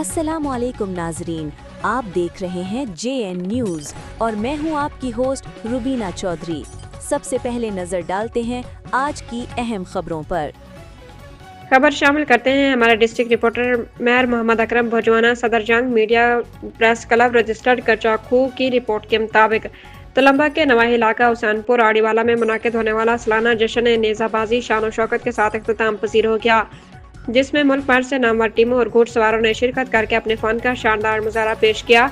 अस्सलाम वालेकुम नाजरीन, आप देख रहे हैं JN न्यूज़ और मैं हूं आपकी होस्ट रुबीना चौधरी। सबसे पहले नजर डालते हैं आज की अहम खबरों पर। खबर शामिल करते हैं हमारे डिस्ट्रिक्ट रिपोर्टर मेहर मोहम्मद अकरम भोजवाना। सदर जंग मीडिया प्रेस क्लब रजिस्टर्ड करचाखू की रिपोर्ट के मुताबिक तलम्बा के नवाही इलाका हुसैनपुर आड़ीवाला में मुनाकिद होने वाला सालाना जश्न नेज़ाबाजी शान और शौकत के साथ इख्तिताम पसीर हो गया, जिसमें मुल्क भर से नामवर टीमों और घुड़सवारों ने शिरकत करके अपने फन का शानदार मुजाहरा पेश किया।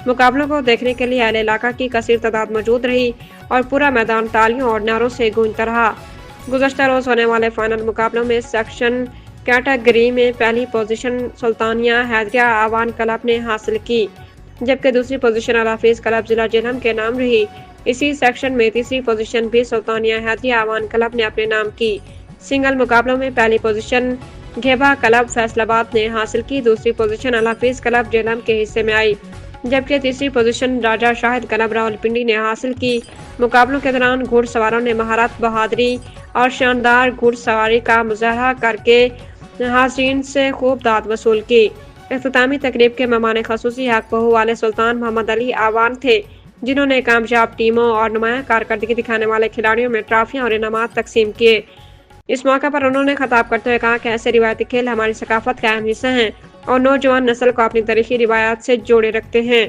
मुकाबलों को देखने के लिए अहले इलाका की कसीर तादाद मौजूद रही और पूरा मैदान तालियों और नारों से गूंजता रहा। गुज़श्ता रोज होने वाले फाइनल मुकाबलों में सेक्शन कैटेगरी में पहली पोजीशन सुल्तानिया हैदरिया आवान क्लब ने हासिल की, जबकि दूसरी पोजीशन अल हफीज क्लब जिला जेहलम के नाम रही। इसी सेक्शन में तीसरी पोजीशन भी सुल्तानिया हैदरिया आवान क्लब ने अपने नाम की। सिंगल मुकाबलों में पहली पोजीशन घेबा क्लब फैसलाबाद ने हासिल की, दूसरी पोजीशन अल हफीज क्लब जेहलम के हिस्से में आई, जबकि तीसरी पोजीशन राजा शाहिद क्लब रावलपिंडी ने हासिल की। मुकाबलों के दौरान घुड़सवारों ने महारत, बहादुरी और शानदार घुड़सवारी का मुजाहरा करके हाज़रीन से खूब दाद वसूल की। इख्तितामी तकरीब के मेहमान खसूसी हक बहू वाले सुल्तान मोहम्मद अली आवान थे, जिन्होंने कामयाब टीमों और नुमाया कारकर्दगी दिखाने वाले खिलाड़ियों में ट्रॉफियां और इनामात तकसीम किए। इस मौके पर उन्होंने खिताब करते हुए कहा कि ऐसे रिवायती खेल हमारी सकाफत का अहम हिस्सा हैं और नौजवान नस्ल को अपनी तारीखी रिवायात से जोड़े रखते हैं।